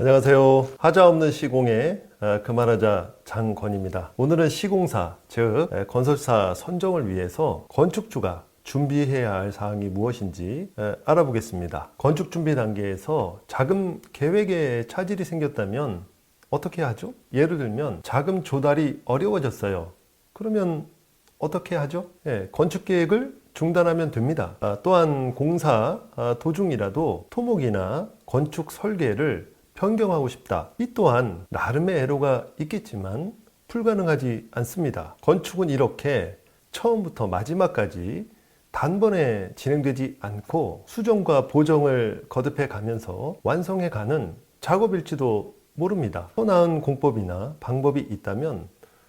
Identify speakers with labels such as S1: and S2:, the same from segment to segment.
S1: 안녕하세요. 하자 없는 시공의 그만하자 장건입니다. 오늘은 시공사, 즉 건설사 선정을 위해서 건축주가 준비해야 할 사항이 무엇인지 알아보겠습니다. 건축 준비 단계에서 자금 계획에 차질이 생겼다면 어떻게 하죠? 예를 들면 자금 조달이 어려워졌어요. 그러면 어떻게 하죠? 건축 계획을 중단하면 됩니다. 또한 공사 도중이라도 토목이나 건축 설계를 변경하고 싶다. 이 또한 나름의 애로가 있겠지만 불가능하지 않습니다. 건축은 이렇게 처음부터 마지막까지 단번에 진행되지 않고 수정과 보정을 거듭해 가면서 완성해 가는 작업일지도 모릅니다. 더 나은 공법이나 방법이 있다면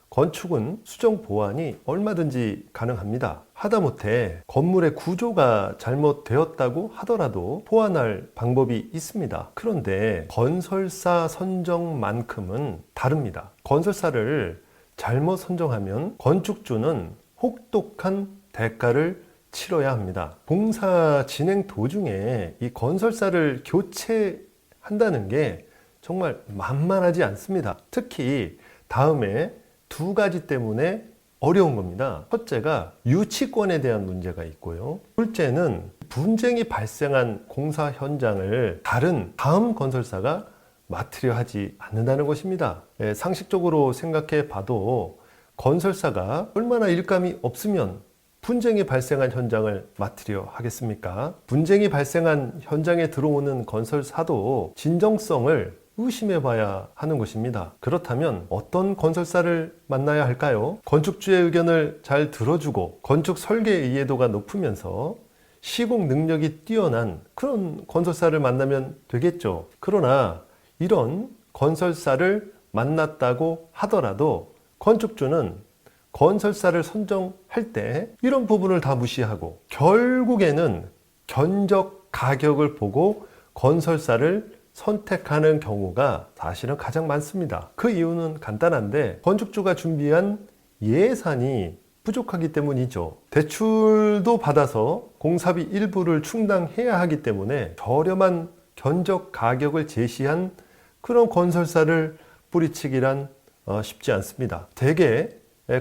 S1: 건축은 수정 보완이 얼마든지 가능합니다. 하다못해 건물의 구조가 잘못되었다고 하더라도 보완할 방법이 있습니다. 그런데 건설사 선정만큼은 다릅니다. 건설사를 잘못 선정하면 건축주는 혹독한 대가를 치러야 합니다. 공사 진행 도중에 이 건설사를 교체한다는 게 정말 만만하지 않습니다. 특히 다음에 두 가지 때문에 어려운 겁니다. 첫째가 유치권에 대한 문제가 있고요. 둘째는 분쟁이 발생한 공사 현장을 다음 건설사가 맡으려 하지 않는다는 것입니다. 상식적으로 생각해 봐도 건설사가 얼마나 일감이 없으면 분쟁이 발생한 현장을 맡으려 하겠습니까? 분쟁이 발생한 현장에 들어오는 건설사도 진정성을 의심해 봐야 하는 것입니다. 그렇다면 어떤 건설사를 만나야 할까요? 건축주의 의견을 잘 들어주고 건축 설계 이해도가 높으면서 시공 능력이 뛰어난 그런 건설사를 만나면 되겠죠. 그러나 이런 건설사를 만났다고 하더라도 건축주는 건설사를 선정할 때 이런 부분을 다 무시하고 결국에는 견적 가격을 보고 건설사를 선택하는 경우가 사실은 가장 많습니다. 그 이유는 간단한데 건축주가 준비한 예산이 부족하기 때문이죠. 대출도 받아서 공사비 일부를 충당해야 하기 때문에 저렴한 견적 가격을 제시한 그런 건설사를 뿌리치기란 쉽지 않습니다. 대개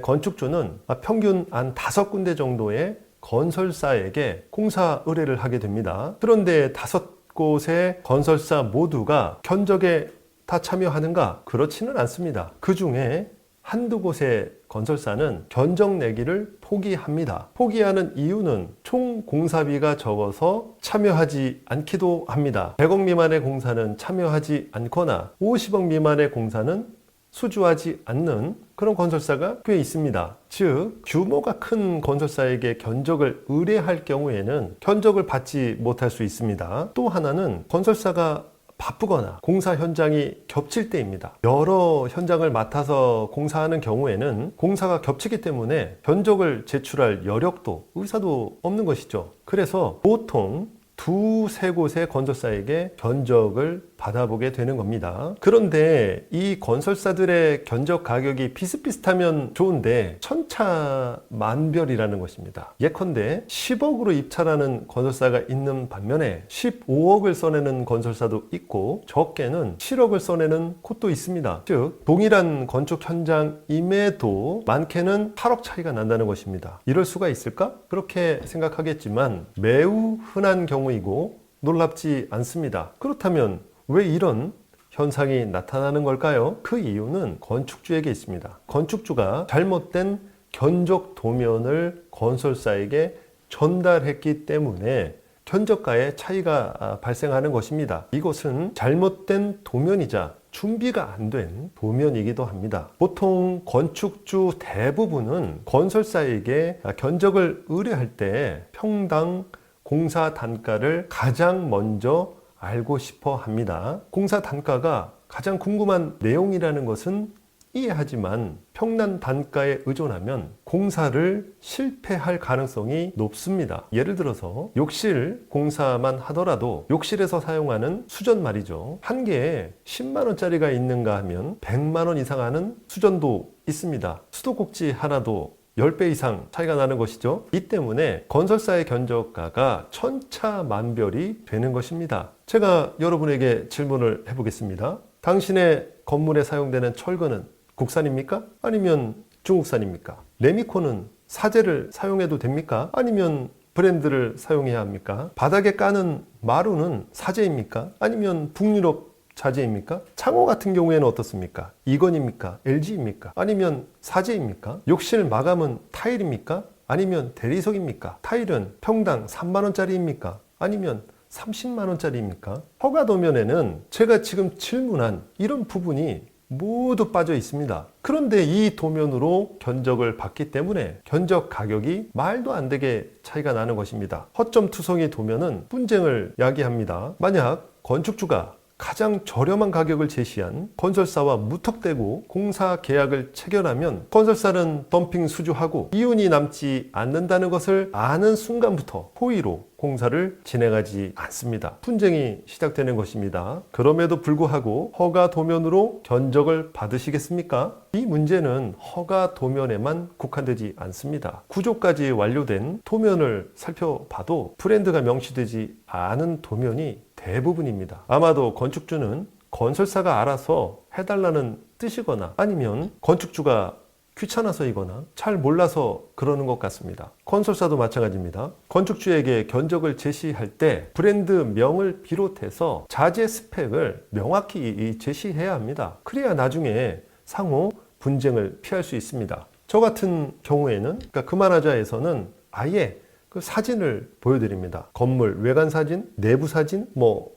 S1: 건축주는 평균 한 5군데 정도의 건설사에게 공사 의뢰를 하게 됩니다. 그런데 5곳의 건설사 모두가 견적에 다 참여하는가? 그렇지는 않습니다. 그 중에 한두 곳의 건설사는 견적 내기를 포기합니다. 포기하는 이유는 총 공사비가 적어서 참여하지 않기도 합니다. 100억 미만의 공사는 참여하지 않거나 50억 미만의 공사는 수주하지 않는 그런 건설사가 꽤 있습니다. 즉 규모가 큰 건설사에게 견적을 의뢰할 경우에는 견적을 받지 못할 수 있습니다. 또 하나는 건설사가 바쁘거나 공사 현장이 겹칠 때입니다. 여러 현장을 맡아서 공사하는 경우에는 공사가 겹치기 때문에 견적을 제출할 여력도 의사도 없는 것이죠. 그래서 보통 두세 곳의 건설사에게 견적을 받아보게 되는 겁니다. 그런데 이 건설사들의 견적 가격이 비슷비슷하면 좋은데 천차만별이라는 것입니다. 예컨대 10억으로 입찰하는 건설사가 있는 반면에 15억을 써내는 건설사도 있고 적게는 7억을 써내는 곳도 있습니다. 즉 동일한 건축 현장임에도 많게는 8억 차이가 난다는 것입니다. 이럴 수가 있을까? 그렇게 생각하겠지만 매우 흔한 경우이고 놀랍지 않습니다. 그렇다면 왜 이런 현상이 나타나는 걸까요? 그 이유는 건축주에게 있습니다. 건축주가 잘못된 견적 도면을 건설사에게 전달했기 때문에 견적가의 차이가 발생하는 것입니다. 이것은 잘못된 도면이자 준비가 안 된 도면이기도 합니다. 보통 건축주 대부분은 건설사에게 견적을 의뢰할 때 평당 공사 단가를 가장 먼저 알고 싶어 합니다. 공사 단가가 가장 궁금한 내용이라는 것은 이해하지만 평난 단가에 의존하면 공사를 실패할 가능성이 높습니다. 예를 들어서 욕실 공사만 하더라도 욕실에서 사용하는 수전 말이죠. 한 개에 10만 원짜리가 있는가 하면 100만 원 이상 하는 수전도 있습니다. 수도꼭지 하나도 10배 이상 차이가 나는 것이죠. 이 때문에 건설사의 견적가가 천차만별이 되는 것입니다. 제가 여러분에게 질문을 해보겠습니다. 당신의 건물에 사용되는 철근은 국산입니까? 아니면 중국산입니까? 레미콘은 사제를 사용해도 됩니까? 아니면 브랜드를 사용해야 합니까? 바닥에 까는 마루는 사제입니까? 아니면 북유럽 자재입니까? 창호 같은 경우에는 어떻습니까? 이건입니까? LG입니까? 아니면 사제입니까? 욕실 마감은 타일입니까? 아니면 대리석입니까? 타일은 평당 3만원짜리입니까? 아니면 30만원짜리입니까? 허가 도면에는 제가 지금 질문한 이런 부분이 모두 빠져 있습니다. 그런데 이 도면으로 견적을 받기 때문에 견적 가격이 말도 안 되게 차이가 나는 것입니다. 허점투성이 도면은 분쟁을 야기합니다. 만약 건축주가 가장 저렴한 가격을 제시한 건설사와 무턱대고 공사 계약을 체결하면 건설사는 덤핑 수주하고 이윤이 남지 않는다는 것을 아는 순간부터 호의로 공사를 진행하지 않습니다. 분쟁이 시작되는 것입니다. 그럼에도 불구하고 허가 도면으로 견적을 받으시겠습니까? 이 문제는 허가 도면에만 국한되지 않습니다. 구조까지 완료된 도면을 살펴봐도 브랜드가 명시되지 않은 도면이 대부분입니다. 아마도 건축주는 건설사가 알아서 해달라는 뜻이거나 아니면 건축주가 귀찮아서이거나 잘 몰라서 그러는 것 같습니다. 건설사도 마찬가지입니다. 건축주에게 견적을 제시할 때 브랜드 명을 비롯해서 자재 스펙을 명확히 제시해야 합니다. 그래야 나중에 상호 분쟁을 피할 수 있습니다. 저 같은 경우에는 그만하자에서는 아예 그 사진을 보여드립니다. 건물 외관 사진, 내부 사진,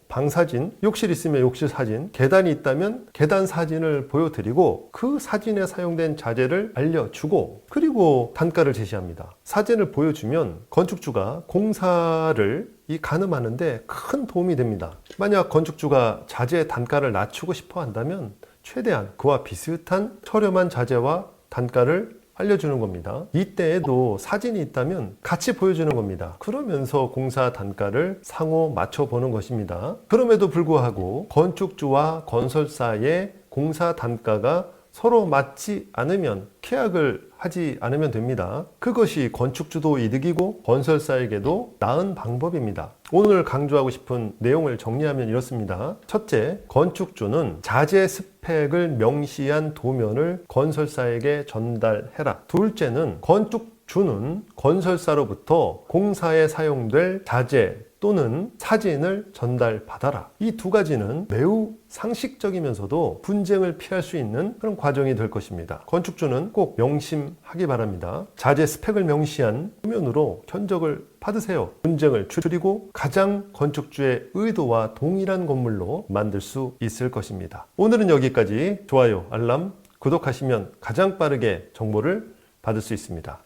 S1: 방 사진, 욕실 있으면 욕실 사진, 계단이 있다면 계단 사진을 보여드리고 그 사진에 사용된 자재를 알려주고 그리고 단가를 제시합니다. 사진을 보여주면 건축주가 공사를 가늠하는데 큰 도움이 됩니다. 만약 건축주가 자재 단가를 낮추고 싶어 한다면 최대한 그와 비슷한 저렴한 자재와 단가를 알려주는 겁니다. 이때에도 사진이 있다면 같이 보여주는 겁니다. 그러면서 공사 단가를 상호 맞춰보는 것입니다. 그럼에도 불구하고 건축주와 건설사의 공사 단가가 서로 맞지 않으면 계약을 하지 않으면 됩니다. 그것이 건축주도 이득이고 건설사에게도 나은 방법입니다. 오늘 강조하고 싶은 내용을 정리하면 이렇습니다. 첫째, 건축주는 자재 스펙을 명시한 도면을 건설사에게 전달해라. 둘째는 건축주는 건설사로부터 공사에 사용될 자재 또는 사진을 전달받아라. 이 두 가지는 매우 상식적이면서도 분쟁을 피할 수 있는 그런 과정이 될 것입니다. 건축주는 꼭 명심하기 바랍니다. 자재 스펙을 명시한 도면으로 견적을 받으세요. 분쟁을 줄이고 가장 건축주의 의도와 동일한 건물로 만들 수 있을 것입니다. 오늘은 여기까지. 좋아요, 알람, 구독하시면 가장 빠르게 정보를 받을 수 있습니다.